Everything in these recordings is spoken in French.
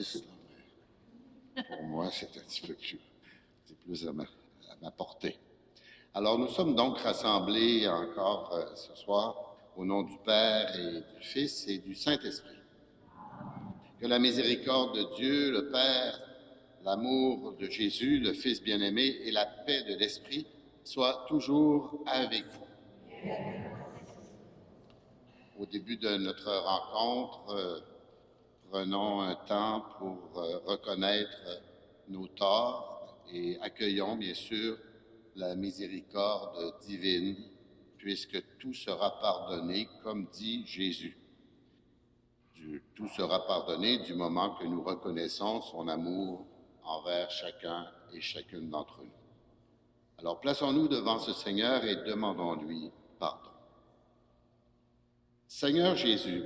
6, là, mais pour moi, c'est un petit peu plus, c'est plus à ma portée. Alors, nous sommes donc rassemblés encore ce soir au nom du Père et du Fils et du Saint-Esprit. Que la miséricorde de Dieu, le Père, l'amour de Jésus, le Fils bien-aimé, et la paix de l'Esprit soient toujours avec vous. Au début de notre rencontre, prenons un temps pour reconnaître nos torts et accueillons bien sûr la miséricorde divine, puisque tout sera pardonné, comme dit Jésus. Tout sera pardonné du moment que nous reconnaissons son amour envers chacun et chacune d'entre nous. Alors plaçons-nous devant ce Seigneur et demandons-lui pardon. Seigneur Jésus,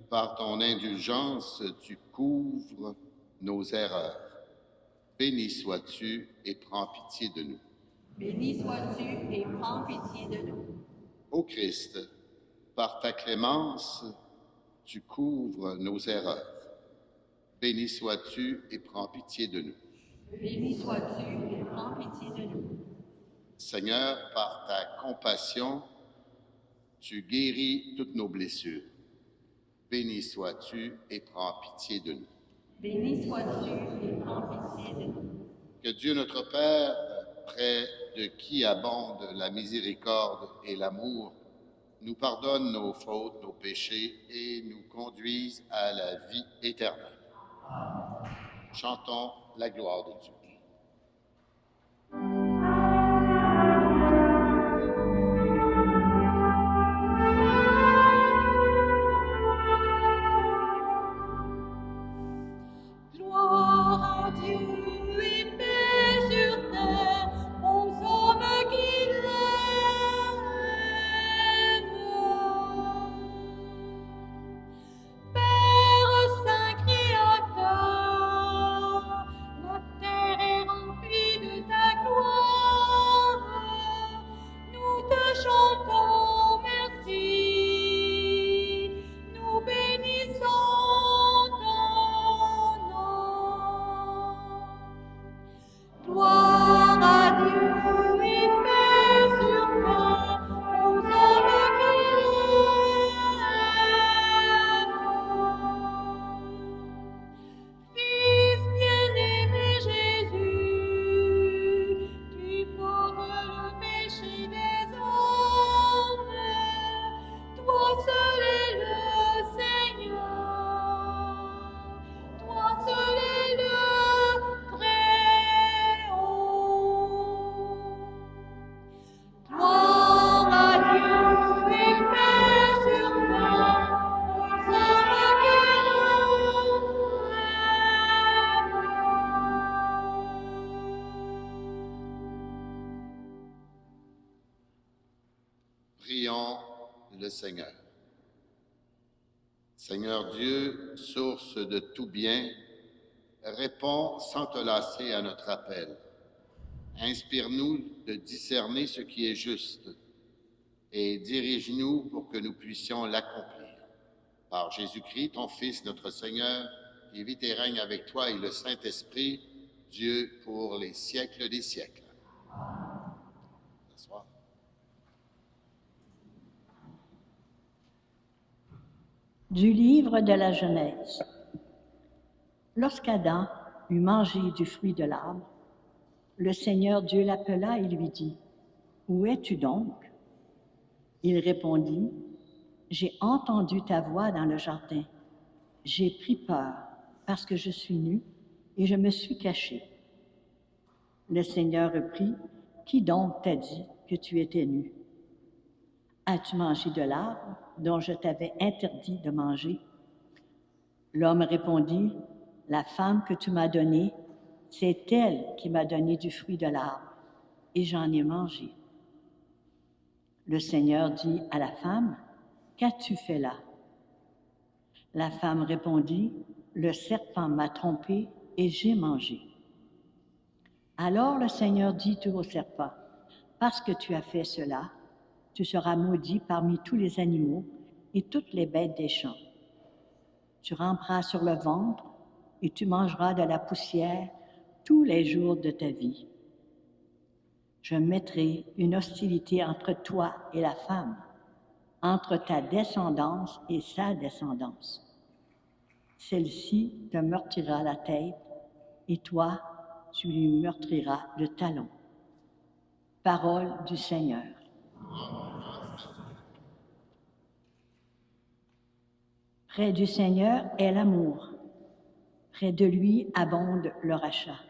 par ton indulgence, tu couvres nos erreurs. Béni sois-tu et prends pitié de nous. Béni sois-tu et prends pitié de nous. Ô Christ, par ta clémence, tu couvres nos erreurs. Béni sois-tu et prends pitié de nous. Béni sois-tu et prends pitié de nous. Seigneur, par ta compassion, tu guéris toutes nos blessures. Béni sois-tu et prends pitié de nous. Béni sois-tu et prends pitié de nous. Que Dieu notre Père, près de qui abonde la miséricorde et l'amour, nous pardonne nos fautes, nos péchés et nous conduise à la vie éternelle. Chantons la gloire de Dieu. Gloire à Dieu et paix sur terre aux hommes qui l'aiment. Père saint créateur, la terre est remplie de ta gloire. Nous te chantons merci. Nous bénissons ton nom. Gloire à Dieu et paix sur terre aux hommes qui l'aiment. Fils bien-aimé Jésus, tu portes le péché des hommes. Toi seul es le Seigneur. Toi seul es le Très-Haut. Gloire à Dieu et paix sur terre aux hommes qui l'aiment. Prions le Seigneur. Seigneur Dieu, source de tout bien, réponds sans te lasser à notre appel. Inspire-nous de discerner ce qui est juste et dirige-nous pour que nous puissions l'accomplir. Par Jésus-Christ, ton Fils, notre Seigneur, qui vit et règne avec toi et le Saint-Esprit, Dieu pour les siècles des siècles. Bonsoir. Du livre de la Genèse. Lorsqu'Adam eut mangé du fruit de l'arbre, le Seigneur Dieu l'appela et lui dit, « Où es-tu donc? » Il répondit, « J'ai entendu ta voix dans le jardin. J'ai pris peur parce que je suis nu et je me suis caché. » Le Seigneur reprit, « Qui donc t'a dit que tu étais nu? As-tu mangé de l'arbre dont je t'avais interdit de manger? » L'homme répondit, « La femme que tu m'as donnée, c'est elle qui m'a donné du fruit de l'arbre, et j'en ai mangé. » Le Seigneur dit à la femme, « Qu'as-tu fait là? » La femme répondit, « Le serpent m'a trompée et j'ai mangé. » Alors le Seigneur dit au serpent, « Parce que tu as fait cela, tu seras maudit parmi tous les animaux et toutes les bêtes des champs. Tu ramperas sur le ventre et tu mangeras de la poussière tous les jours de ta vie. Je mettrai une hostilité entre toi et la femme, entre ta descendance et sa descendance. Celle-ci te meurtrira la tête, et toi, tu lui meurtriras le talon. Parole du Seigneur. Près du Seigneur est l'amour. Près de lui abonde le rachat.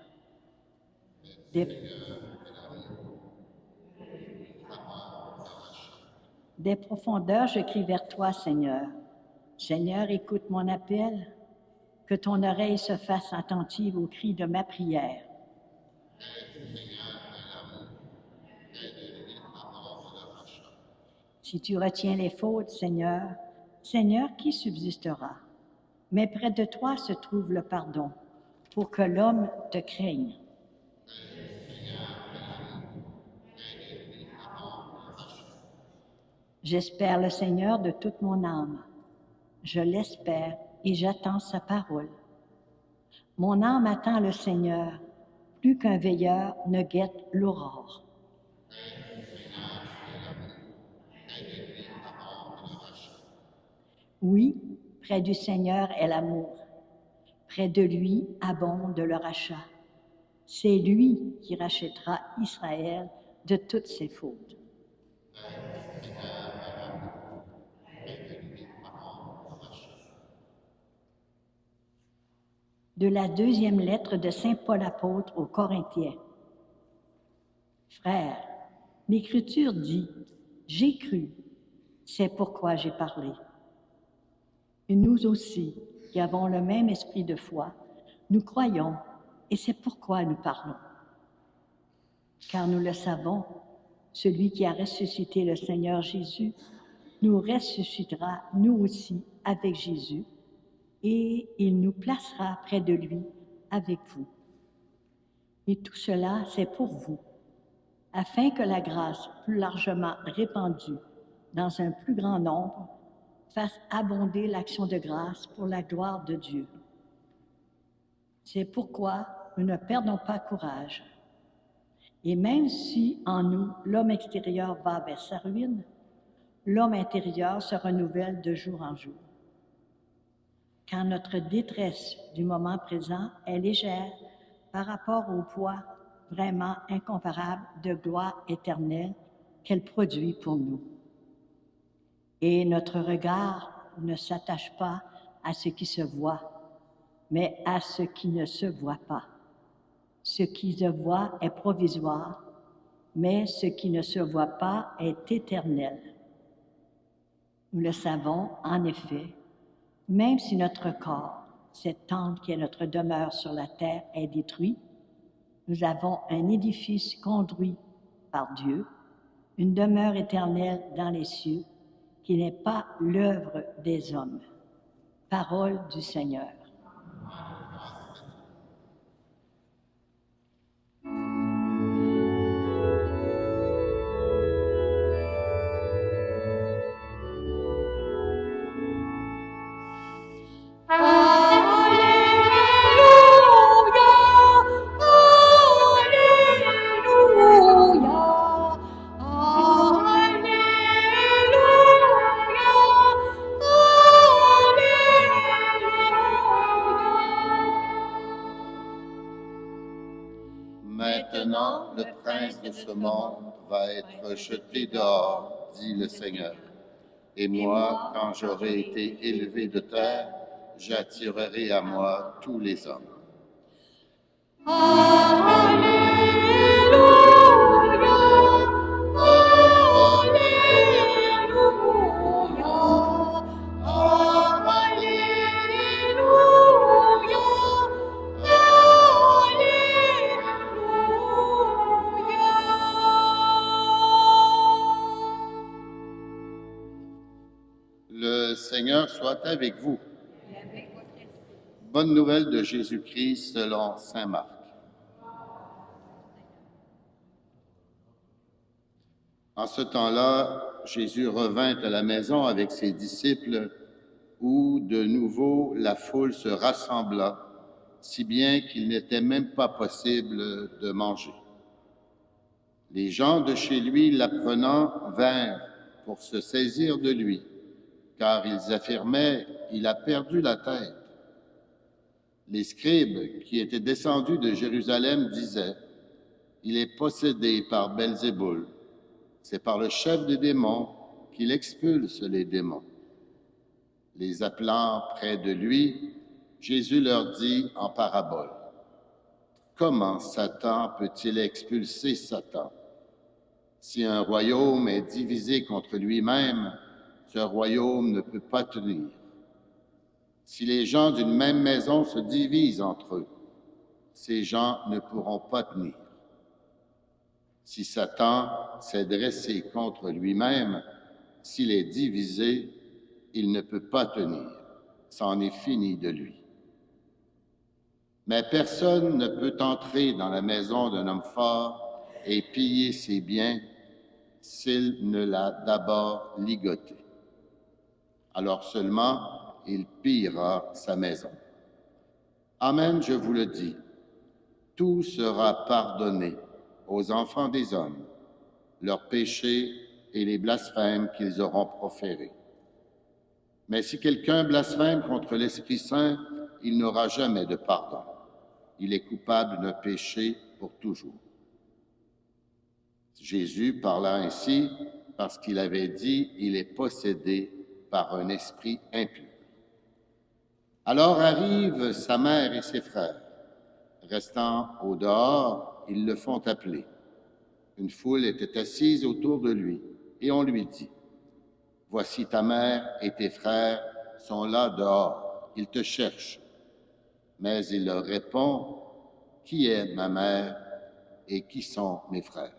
Des profondeurs, je crie vers toi, Seigneur. Seigneur, écoute mon appel. Que ton oreille se fasse attentive aux cris de ma prière. Si tu retiens les fautes, Seigneur, Seigneur, qui subsistera? Mais près de toi se trouve le pardon, pour que l'homme te craigne. J'espère le Seigneur de toute mon âme. Je l'espère et j'attends sa parole. Mon âme attend le Seigneur, plus qu'un veilleur ne guette l'aurore. Oui, près du Seigneur est l'amour. Près de lui abonde le rachat. C'est lui qui rachètera Israël de toutes ses fautes. De la deuxième lettre de saint Paul apôtre aux Corinthiens. Frères, l'Écriture dit « J'ai cru, c'est pourquoi j'ai parlé ». Et nous aussi, qui avons le même esprit de foi, nous croyons et c'est pourquoi nous parlons. Car nous le savons, celui qui a ressuscité le Seigneur Jésus nous ressuscitera nous aussi avec Jésus et il nous placera près de lui avec vous. Et tout cela, c'est pour vous, afin que la grâce plus largement répandue dans un plus grand nombre fasse abonder l'action de grâce pour la gloire de Dieu. C'est pourquoi nous ne perdons pas courage. Et même si en nous l'homme extérieur va vers sa ruine, l'homme intérieur se renouvelle de jour en jour. Car notre détresse du moment présent est légère par rapport au poids vraiment incomparable de gloire éternelle qu'elle produit pour nous. Et notre regard ne s'attache pas à ce qui se voit, mais à ce qui ne se voit pas. Ce qui se voit est provisoire, mais ce qui ne se voit pas est éternel. Nous le savons, en effet, même si notre corps, cette tente qui est notre demeure sur la terre, est détruit, nous avons un édifice conduit par Dieu, une demeure éternelle dans les cieux, qui n'est pas l'œuvre des hommes. Parole du Seigneur. Maintenant, le prince de ce monde va être jeté dehors, dit le Seigneur. Et moi, quand j'aurai été élevé de terre, j'attirerai à moi tous les hommes. Le Seigneur soit avec vous. Bonne nouvelle de Jésus-Christ selon saint Marc. En ce temps-là, Jésus revint à la maison avec ses disciples, où de nouveau la foule se rassembla, si bien qu'il n'était même pas possible de manger. Les gens de chez lui, l'apprenant, vinrent pour se saisir de lui, car ils affirmaient « Il a perdu la tête ». Les scribes qui étaient descendus de Jérusalem disaient « Il est possédé par Belzéboul, c'est par le chef des démons qu'il expulse les démons. » Les appelant près de lui, Jésus leur dit en parabole « Comment Satan peut-il expulser Satan? Si un royaume est divisé contre lui-même, ce royaume ne peut pas tenir. Si les gens d'une même maison se divisent entre eux, ces gens ne pourront pas tenir. Si Satan s'est dressé contre lui-même, s'il est divisé, il ne peut pas tenir. C'en est fini de lui. Mais personne ne peut entrer dans la maison d'un homme fort et piller ses biens s'il ne l'a d'abord ligoté. Alors seulement, il pillera sa maison. Amen, je vous le dis, tout sera pardonné aux enfants des hommes, leurs péchés et les blasphèmes qu'ils auront proférés. Mais si quelqu'un blasphème contre l'Esprit Saint, il n'aura jamais de pardon. Il est coupable d'un péché pour toujours. Jésus parla ainsi parce qu'il avait dit « Il est possédé par un esprit impur ». Alors arrivent sa mère et ses frères. Restant au dehors, ils le font appeler. Une foule était assise autour de lui et on lui dit « Voici ta mère et tes frères sont là dehors, ils te cherchent. » Mais il leur répond « Qui est ma mère et qui sont mes frères? »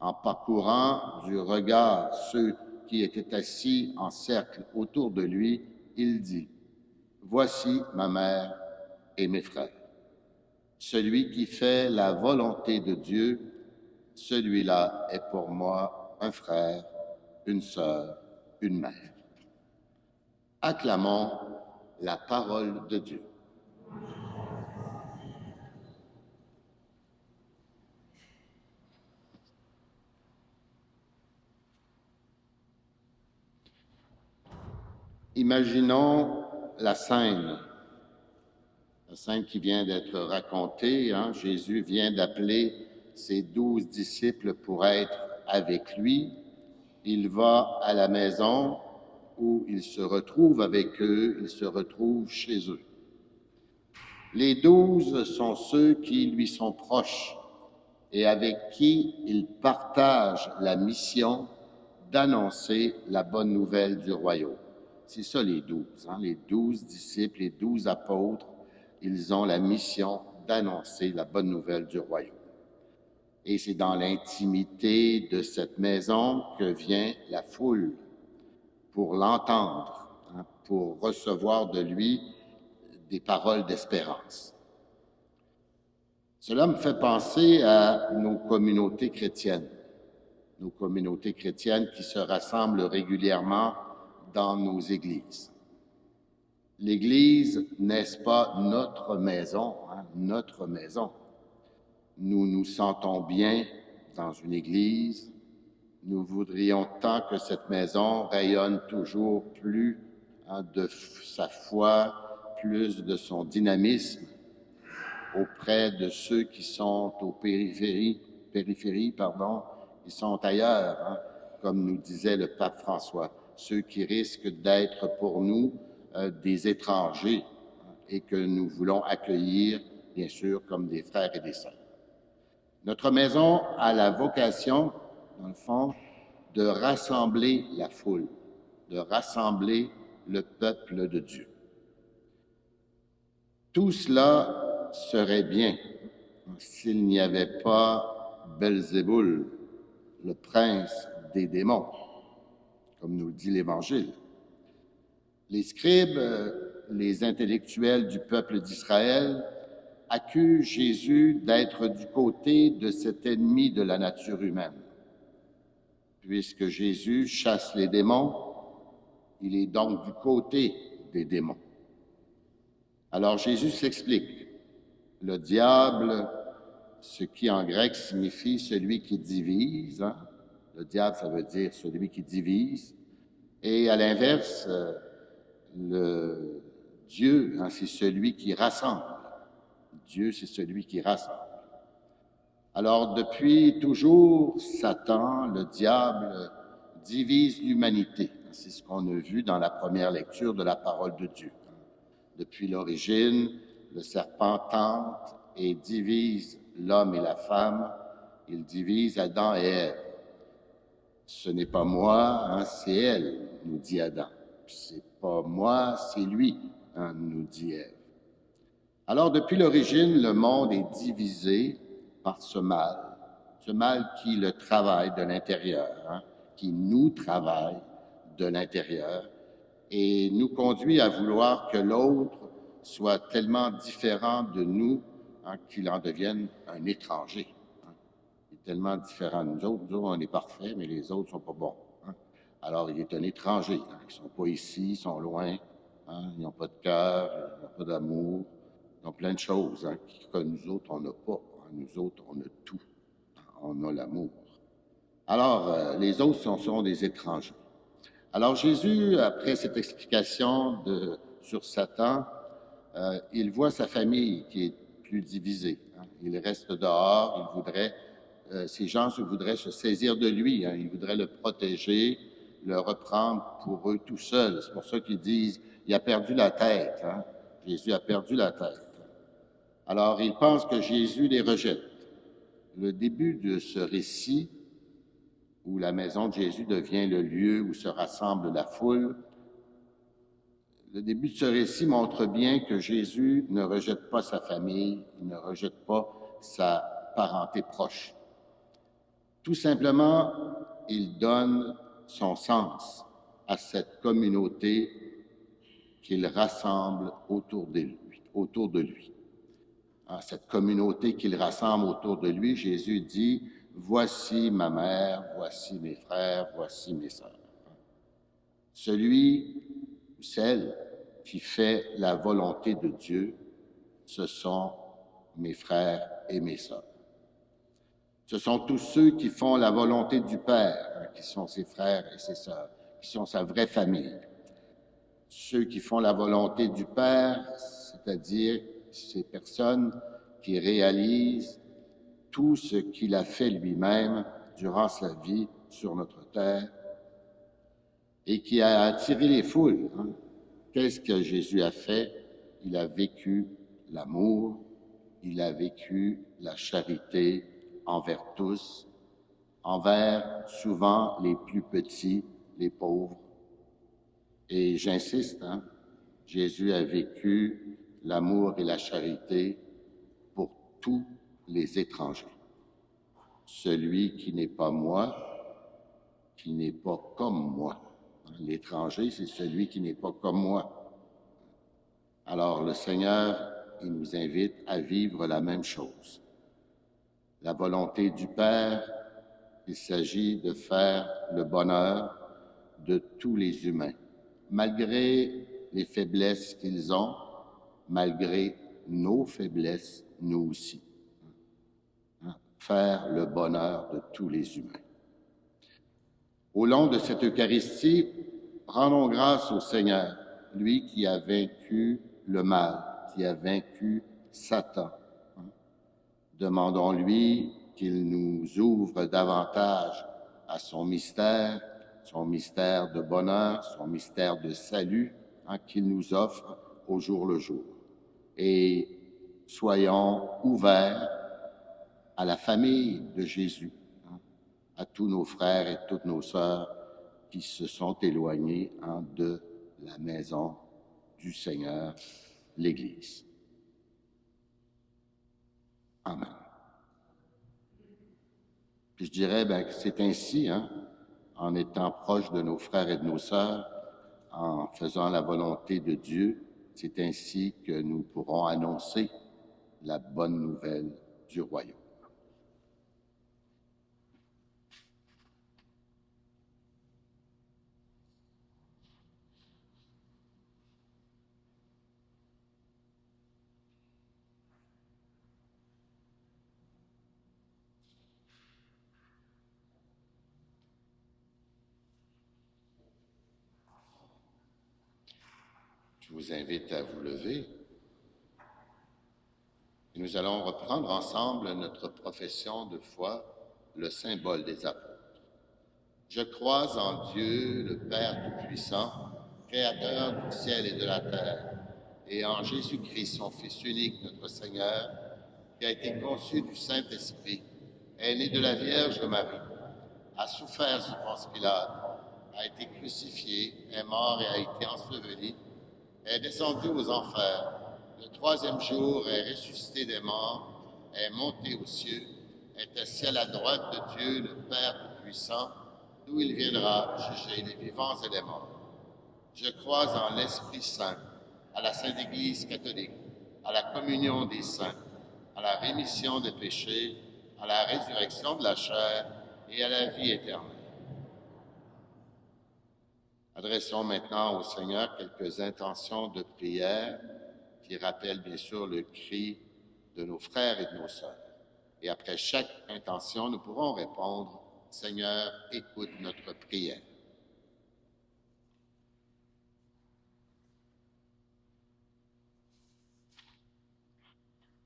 En parcourant du regard ceux qui étaient assis en cercle autour de lui, il dit « Voici ma mère et mes frères. Celui qui fait la volonté de Dieu, celui-là est pour moi un frère, une sœur, une mère. » Acclamons la parole de Dieu. Imaginons la scène qui vient d'être racontée. Jésus vient d'appeler ses 12 disciples pour être avec lui. Il va à la maison où il se retrouve avec eux, il se retrouve chez eux. Les 12 sont ceux qui lui sont proches et avec qui il partage la mission d'annoncer la bonne nouvelle du royaume. C'est ça les 12, les 12 disciples, les 12 apôtres, ils ont la mission d'annoncer la bonne nouvelle du royaume. Et c'est dans l'intimité de cette maison que vient la foule pour l'entendre, pour recevoir de lui des paroles d'espérance. Cela me fait penser à nos communautés chrétiennes qui se rassemblent régulièrement dans nos églises. L'Église, n'est-ce pas notre maison, notre maison? Nous nous sentons bien dans une Église. Nous voudrions tant que cette maison rayonne toujours plus de sa foi, plus de son dynamisme auprès de ceux qui sont aux périphéries, qui sont ailleurs, comme nous disait le pape François, ceux qui risquent d'être pour nous des étrangers et que nous voulons accueillir, bien sûr, comme des frères et des sœurs. Notre maison a la vocation, dans le fond, de rassembler la foule, de rassembler le peuple de Dieu. Tout cela serait bien s'il n'y avait pas Belzéboul, le prince des démons, comme nous le dit l'Évangile. Les scribes, les intellectuels du peuple d'Israël, accusent Jésus d'être du côté de cet ennemi de la nature humaine. Puisque Jésus chasse les démons, il est donc du côté des démons. Alors Jésus s'explique. Le diable, ce qui en grec signifie celui qui divise, hein? Le diable, ça veut dire celui qui divise. Et à l'inverse, le Dieu, hein, c'est celui qui rassemble. Dieu, c'est celui qui rassemble. Alors, depuis toujours, Satan, le diable, divise l'humanité. C'est ce qu'on a vu dans la première lecture de la parole de Dieu. Depuis l'origine, le serpent tente et divise l'homme et la femme. Il divise Adam et Ève. Ce n'est pas moi, hein, c'est elle, nous dit Adam. C'est pas moi, c'est lui, hein, nous dit Ève. Alors, depuis l'origine, le monde est divisé par ce mal qui le travaille de l'intérieur, hein, qui nous travaille de l'intérieur et nous conduit à vouloir que l'autre soit tellement différent de nous, hein, qu'il en devienne un étranger. Hein. Il est tellement différent de nous autres. Nous autres, on est parfaits, mais les autres ne sont pas bons. Hein. Alors, il est un étranger. Hein. Ils ne sont pas ici, ils sont loin. Hein. Ils n'ont pas de cœur, ils n'ont pas d'amour. Ils ont plein de choses, hein, que nous autres, on n'a pas. Hein. Nous autres, on a tout. Hein. On a l'amour. Alors, les autres sont des étrangers. Alors Jésus, après cette explication sur Satan, il voit sa famille qui est plus divisée. Hein. Il reste dehors, ces gens voudraient se saisir de lui, hein. Ils voudraient le protéger, le reprendre pour eux tout seuls. C'est pour ça qu'ils disent, il a perdu la tête. Hein. Jésus a perdu la tête. Alors ils pensent que Jésus les rejette. Le début de ce récit, où la maison de Jésus devient le lieu où se rassemble la foule. Le début de ce récit montre bien que Jésus ne rejette pas sa famille, il ne rejette pas sa parenté proche. Tout simplement, il donne son sens à cette communauté qu'il rassemble autour de lui. À cette communauté qu'il rassemble autour de lui, Jésus dit, « Voici ma mère, voici mes frères, voici mes sœurs. » Celui ou celle qui fait la volonté de Dieu, ce sont mes frères et mes sœurs. Ce sont tous ceux qui font la volonté du Père, qui sont ses frères et ses sœurs, qui sont sa vraie famille. Ceux qui font la volonté du Père, c'est-à-dire ces personnes qui réalisent tout ce qu'il a fait lui-même durant sa vie sur notre terre et qui a attiré les foules. Hein. Qu'est-ce que Jésus a fait? Il a vécu l'amour, il a vécu la charité envers tous, envers souvent les plus petits, les pauvres. Et j'insiste, hein, Jésus a vécu l'amour et la charité pour tous les étrangers. Celui qui n'est pas moi, qui n'est pas comme moi. L'étranger, c'est celui qui n'est pas comme moi. Alors le Seigneur, il nous invite à vivre la même chose. La volonté du Père, il s'agit de faire le bonheur de tous les humains, malgré les faiblesses qu'ils ont, malgré nos faiblesses, nous aussi. Faire le bonheur de tous les humains. Au long de cette Eucharistie, rendons grâce au Seigneur, lui qui a vaincu le mal, qui a vaincu Satan. Demandons-lui qu'il nous ouvre davantage à son mystère de bonheur, son mystère de salut, hein, qu'il nous offre au jour le jour. Et soyons ouverts à la famille de Jésus, hein, à tous nos frères et toutes nos sœurs qui se sont éloignés, hein, de la maison du Seigneur, l'Église. Amen. Puis je dirais que c'est ainsi, hein, en étant proche de nos frères et de nos sœurs, en faisant la volonté de Dieu, c'est ainsi que nous pourrons annoncer la bonne nouvelle du royaume. vous invite à vous lever. Et nous allons reprendre ensemble notre profession de foi, le symbole des apôtres. Je crois en Dieu, le Père Tout-Puissant, Créateur du ciel et de la terre, et en Jésus-Christ, son Fils unique, notre Seigneur, qui a été conçu du Saint-Esprit, est né de la Vierge Marie, a souffert sous Ponce Pilate, a été crucifié, est mort et a été enseveli, est descendu aux enfers, le troisième jour est ressuscité des morts, est monté aux cieux, est assis à la droite de Dieu, le Père Tout-Puissant, d'où il viendra juger les vivants et les morts. Je crois en l'Esprit Saint, à la Sainte Église catholique, à la communion des saints, à la rémission des péchés, à la résurrection de la chair et à la vie éternelle. Adressons maintenant au Seigneur quelques intentions de prière qui rappellent bien sûr le cri de nos frères et de nos sœurs. Et après chaque intention, nous pourrons répondre « Seigneur, écoute notre prière ».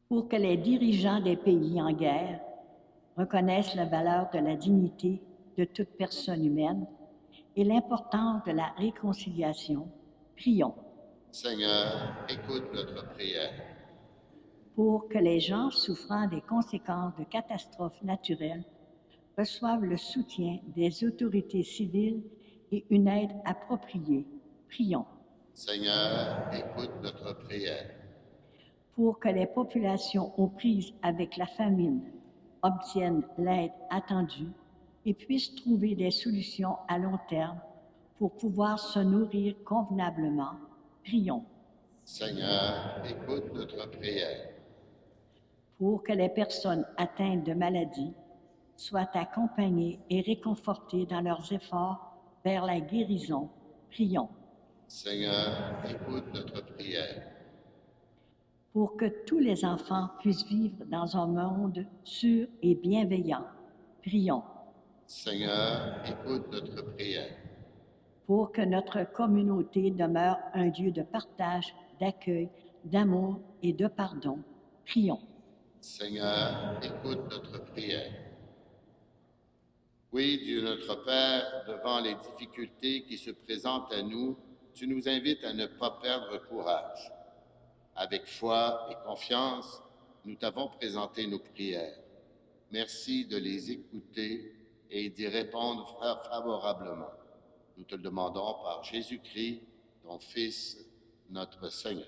Pour que les dirigeants des pays en guerre reconnaissent la valeur de la dignité de toute personne humaine et l'importance de la réconciliation, prions. Seigneur, écoute notre prière. Pour que les gens souffrant des conséquences de catastrophes naturelles reçoivent le soutien des autorités civiles et une aide appropriée, prions. Seigneur, écoute notre prière. Pour que les populations aux prises avec la famine obtiennent l'aide attendue et puissent trouver des solutions à long terme pour pouvoir se nourrir convenablement, prions. Seigneur, écoute notre prière. Pour que les personnes atteintes de maladies soient accompagnées et réconfortées dans leurs efforts vers la guérison, prions. Seigneur, écoute notre prière. Pour que tous les enfants puissent vivre dans un monde sûr et bienveillant, prions. Seigneur, écoute notre prière. Pour que notre communauté demeure un lieu de partage, d'accueil, d'amour et de pardon, prions. Seigneur, écoute notre prière. Oui, Dieu notre Père, devant les difficultés qui se présentent à nous, tu nous invites à ne pas perdre courage. Avec foi et confiance, nous t'avons présenté nos prières. Merci de les écouter et d'y répondre favorablement. Nous te le demandons par Jésus-Christ, ton Fils, notre Seigneur.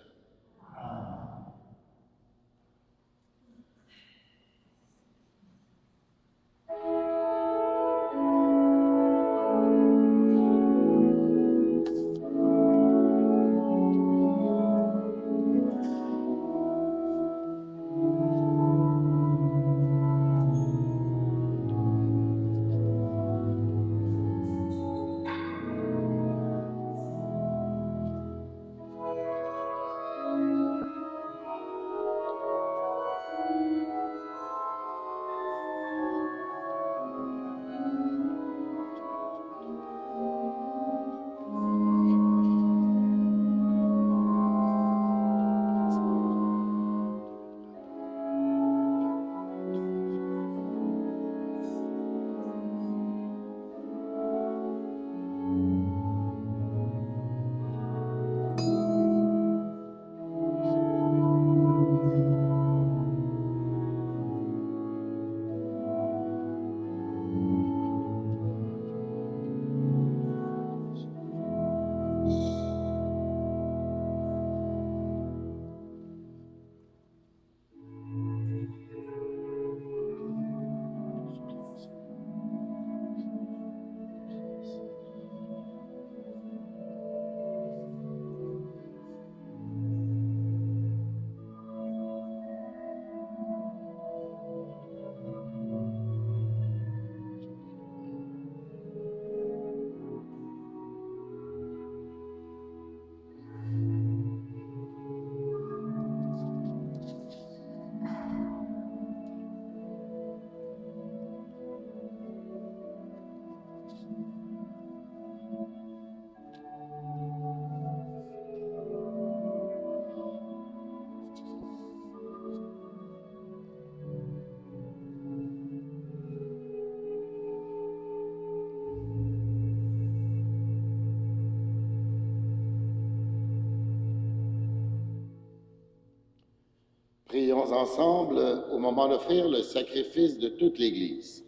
Prions ensemble au moment d'offrir le sacrifice de toute l'Église.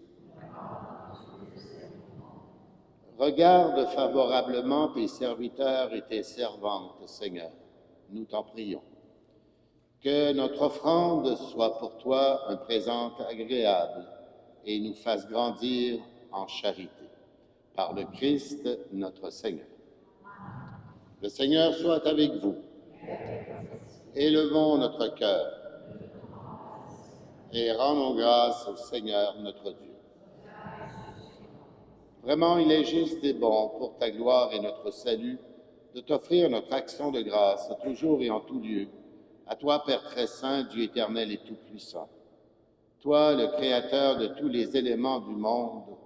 Regarde favorablement tes serviteurs et tes servantes, Seigneur. Nous t'en prions. Que notre offrande soit pour toi un présent agréable et nous fasse grandir en charité. Par le Christ, notre Seigneur. Le Seigneur soit avec vous. Élevons notre cœur et rendons grâce au Seigneur notre Dieu. Vraiment, il est juste et bon pour ta gloire et notre salut de t'offrir notre action de grâce toujours et en tout lieu, à toi, Père très saint, Dieu éternel et tout-puissant. Toi, le Créateur de tous les éléments du monde,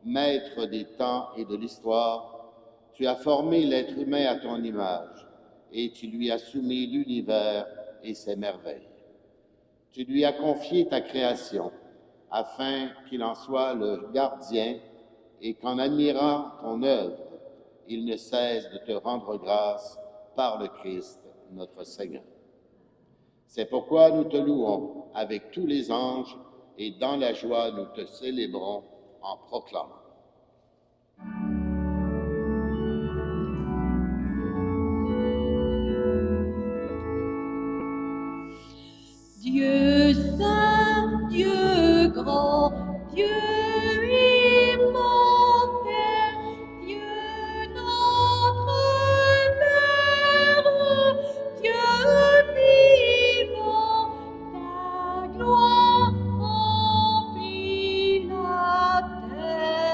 Maître des temps et de l'histoire, tu as formé l'être humain à ton image et tu lui as soumis l'univers et ses merveilles. Tu lui as confié ta création afin qu'il en soit le gardien et qu'en admirant ton œuvre, il ne cesse de te rendre grâce par le Christ, notre Seigneur. C'est pourquoi nous te louons avec tous les anges et dans la joie nous te célébrons en proclamant. Dieu saint, Dieu grand, Dieu immortel, Dieu notre Père, Dieu vivant, ta gloire remplit la terre.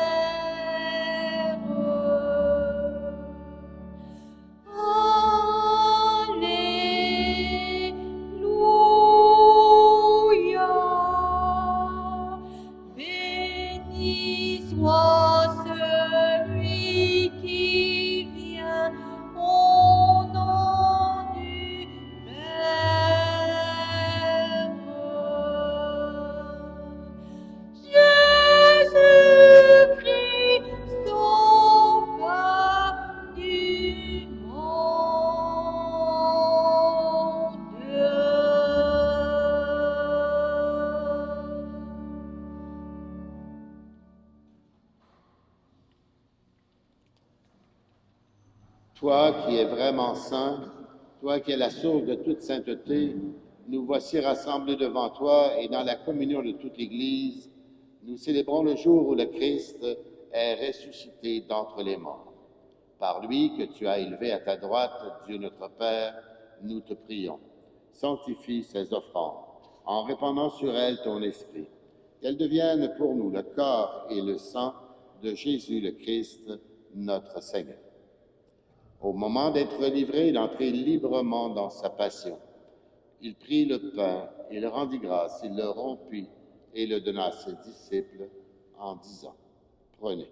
Alléluia. Béni soit celui qui vient au nom du Père. Jésus-Christ, sauveur du monde. Toi qui es vraiment saint, toi qui es la source de toute sainteté, nous voici rassemblés devant toi et dans la communion de toute l'Église, nous célébrons le jour où le Christ est ressuscité d'entre les morts. Par lui que tu as élevé à ta droite, Dieu notre Père, nous te prions. Sanctifie ces offrandes en répandant sur elles ton esprit, qu'elles deviennent pour nous le corps et le sang de Jésus le Christ, notre Seigneur. Au moment d'être livré et d'entrer librement dans sa passion, il prit le pain, il rendit grâce, il le rompit et le donna à ses disciples en disant, « Prenez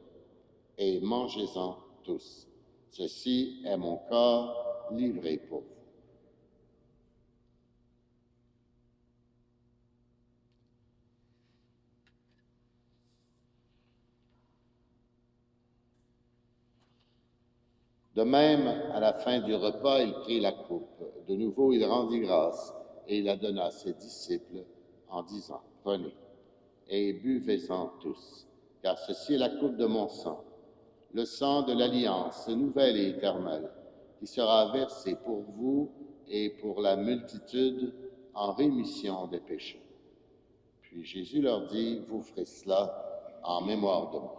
et mangez-en tous. Ceci est mon corps livré pour vous. » De même, à la fin du repas, il prit la coupe. De nouveau, il rendit grâce et il la donna à ses disciples en disant, « Prenez et buvez-en tous, car ceci est la coupe de mon sang, le sang de l'alliance nouvelle et éternelle, qui sera versé pour vous et pour la multitude en rémission des péchés. » Puis Jésus leur dit, « Vous ferez cela en mémoire de moi. »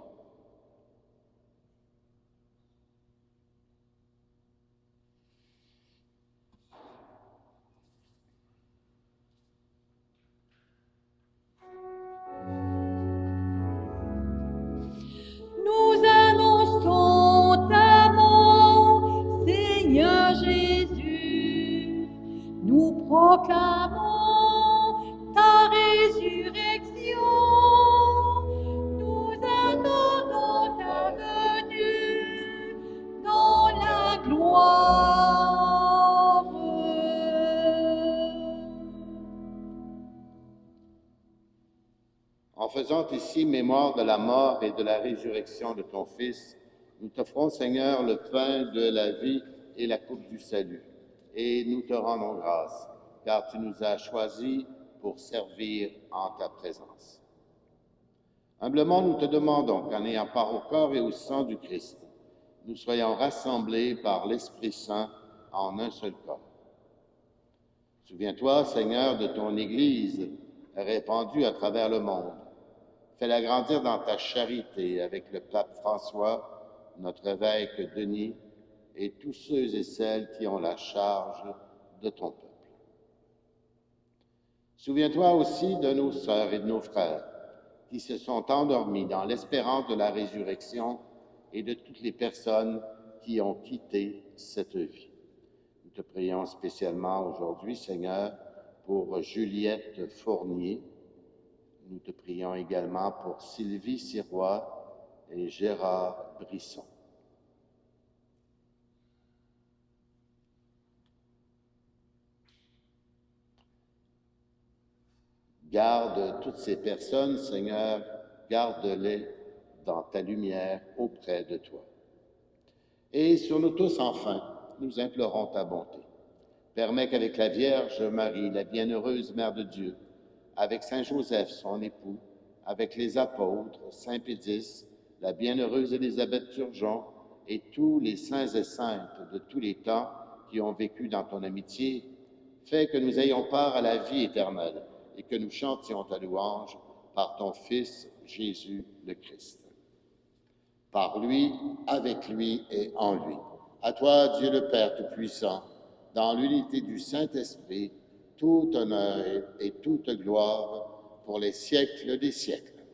Nous annonçons ta mort, Seigneur Jésus. Nous proclamons ta résurrection. Nous attendons ta venue dans la gloire. En faisant ici mémoire de la mort et de la résurrection de ton Fils, nous t'offrons, Seigneur, le pain de la vie et la coupe du salut. Et nous te rendons grâce, car tu nous as choisis pour servir en ta présence. Humblement, nous te demandons qu'en ayant part au corps et au sang du Christ, nous soyons rassemblés par l'Esprit Saint en un seul corps. Souviens-toi, Seigneur, de ton Église répandue à travers le monde. Fais-la grandir dans ta charité avec le pape François, notre évêque Denis et tous ceux et celles qui ont la charge de ton peuple. Souviens-toi aussi de nos sœurs et de nos frères qui se sont endormis dans l'espérance de la résurrection et de toutes les personnes qui ont quitté cette vie. Nous te prions spécialement aujourd'hui, Seigneur, pour Juliette Fournier. Nous te prions également pour Sylvie Sirois et Gérard Brisson. Garde toutes ces personnes, Seigneur, garde-les dans ta lumière auprès de toi. Et sur nous tous, enfin, nous implorons ta bonté. Permets qu'avec la Vierge Marie, la bienheureuse Mère de Dieu, avec Saint Joseph, son époux, avec les apôtres, Saint Pédis, la bienheureuse Élisabeth Turgeon et tous les saints et saintes de tous les temps qui ont vécu dans ton amitié, fais que nous ayons part à la vie éternelle et que nous chantions ta louange par ton Fils Jésus le Christ. Par lui, avec lui et en lui. À toi, Dieu le Père Tout-Puissant, dans l'unité du Saint-Esprit, tout honneur et toute gloire pour les siècles des siècles.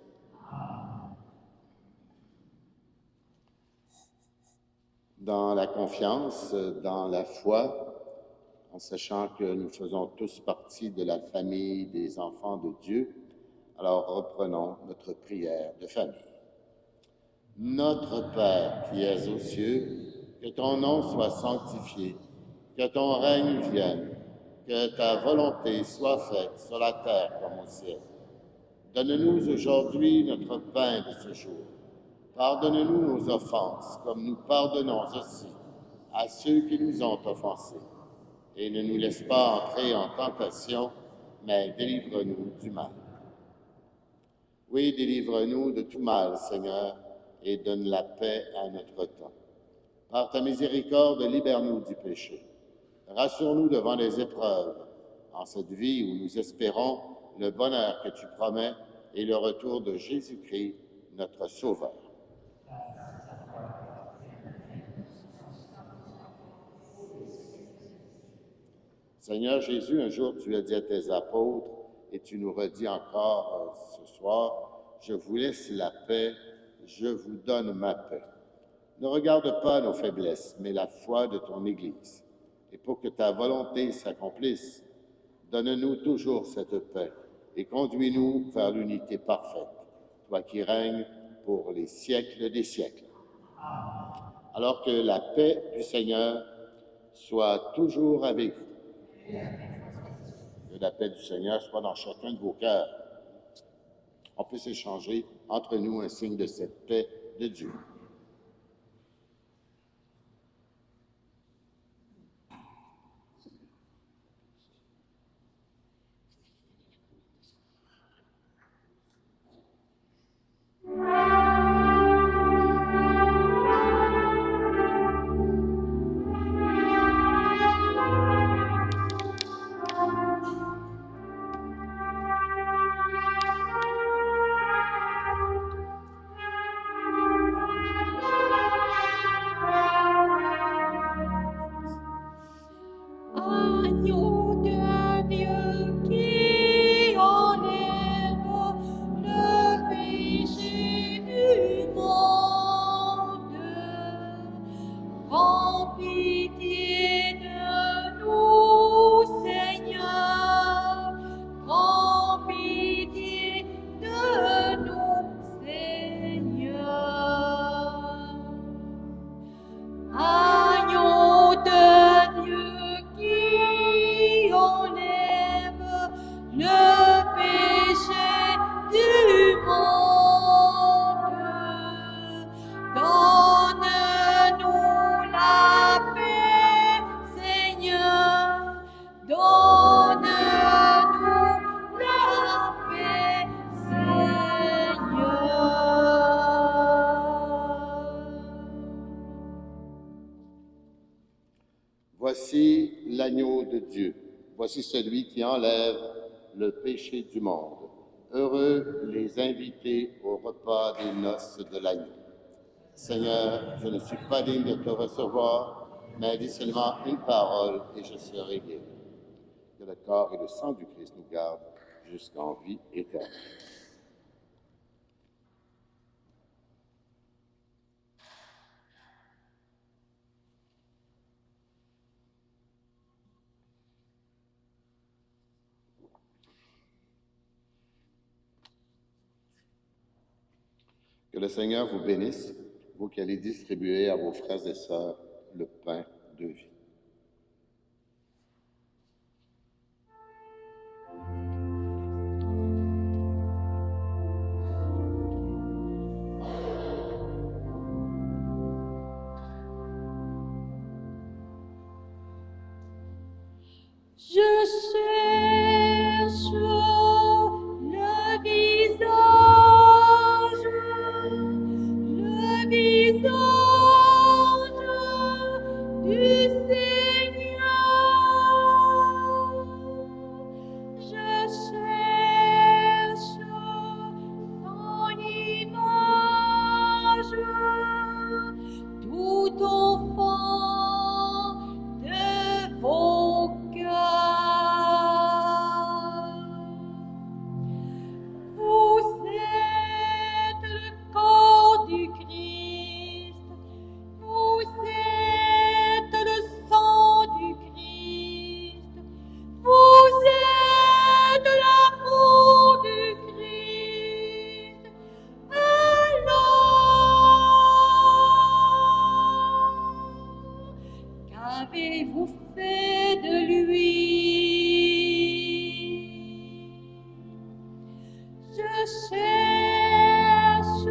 Dans la confiance, dans la foi, en sachant que nous faisons tous partie de la famille des enfants de Dieu, alors reprenons notre prière de famille. Notre Père qui es aux cieux, que ton nom soit sanctifié, que ton règne vienne, que ta volonté soit faite sur la terre comme au ciel. Donne-nous aujourd'hui notre pain de ce jour. Pardonne-nous nos offenses, comme nous pardonnons aussi à ceux qui nous ont offensés. Et ne nous laisse pas entrer en tentation, mais délivre-nous du mal. Oui, délivre-nous de tout mal, Seigneur, et donne la paix à notre temps. Par ta miséricorde, libère-nous du péché. Rassure-nous devant les épreuves, en cette vie où nous espérons le bonheur que tu promets et le retour de Jésus-Christ, notre Sauveur. Seigneur Jésus, un jour tu as dit à tes apôtres, et tu nous redis encore ce soir, je vous laisse la paix, je vous donne ma paix. Ne regarde pas nos faiblesses, mais la foi de ton Église. Et pour que ta volonté s'accomplisse, donne-nous toujours cette paix et conduis-nous vers l'unité parfaite, toi qui règnes pour les siècles des siècles. Alors que la paix du Seigneur soit toujours avec vous. Que la paix du Seigneur soit dans chacun de vos cœurs. On peut s'échanger entre nous un signe de cette paix de Dieu. Voici celui qui enlève le péché du monde. Heureux les invités au repas des noces de l'agneau. Seigneur, je ne suis pas digne de te recevoir, mais dis seulement une parole et je serai guéri. Que le corps et le sang du Christ nous gardent jusqu'en vie éternelle. Que le Seigneur vous bénisse, vous qui allez distribuer à vos frères et sœurs le pain de vie. Je cherche le visage du Seigneur. Je cherche son image tout au fond de vos cœurs. Vous êtes le corps du Christ, vous êtes le sang du Christ, vous êtes l'amour du Christ. Alors, qu'avez-vous fait de lui? Je cherche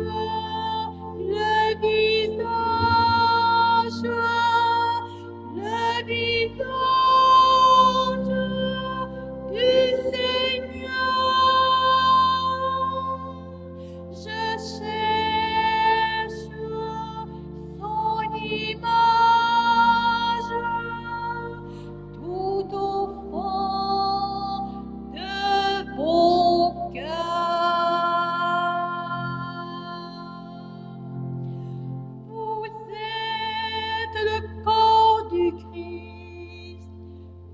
le visage du Seigneur. Je cherche son image tout au fond de vos cœurs. Vous êtes le corps du Christ,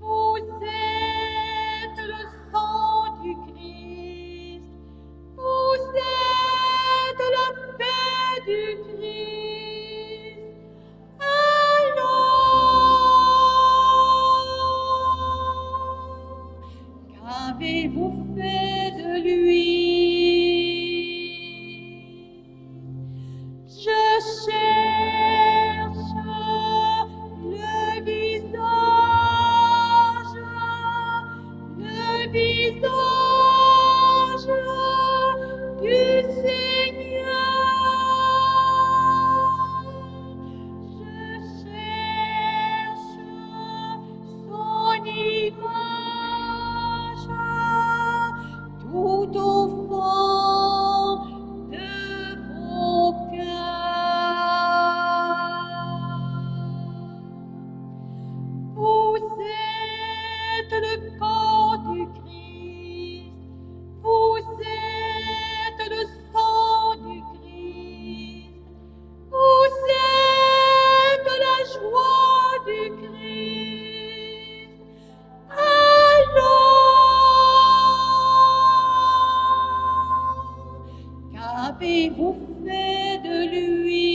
vous êtes le sang du Christ, vous êtes la paix du Christ. Alors, qu'avez-vous fait de lui? Je cherche le visage du Seigneur. Je cherche son image tout au fond de vos cœurs. Vous êtes le corps du Christ, vous êtes le sang du Christ, vous êtes la joie du Christ. Alors, qu'avez-vous fait de lui?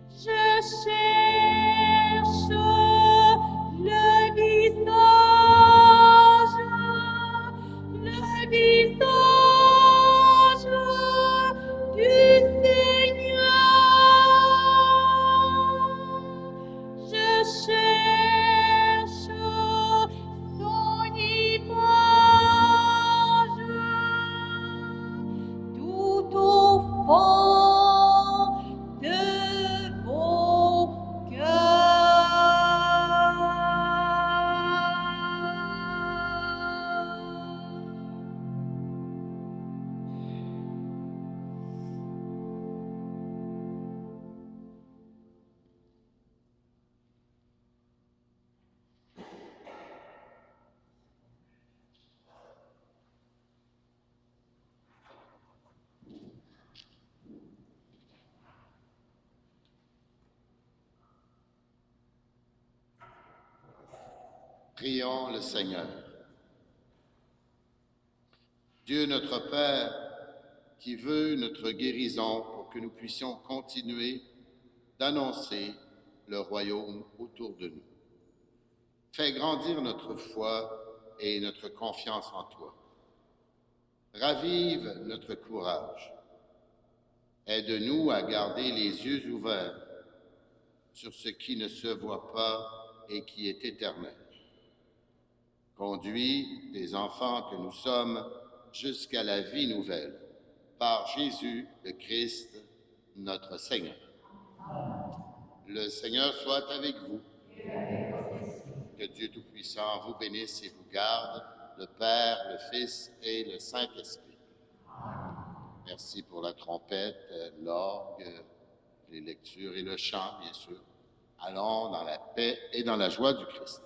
Je cherche le visage du Seigneur. Je cherche son image Prions le Seigneur. Dieu notre Père, qui veut notre guérison pour que nous puissions continuer d'annoncer le royaume autour de nous. Fais grandir notre foi et notre confiance en toi. Ravive notre courage. Aide-nous à garder les yeux ouverts sur ce qui ne se voit pas et qui est éternel. Conduis tes enfants que nous sommes jusqu'à la vie nouvelle, par Jésus le Christ, notre Seigneur. Le Seigneur soit avec vous. Que Dieu Tout-Puissant vous bénisse et vous garde, le Père, le Fils et le Saint-Esprit. Merci pour la trompette, l'orgue, les lectures et le chant, bien sûr. Allons dans la paix et dans la joie du Christ.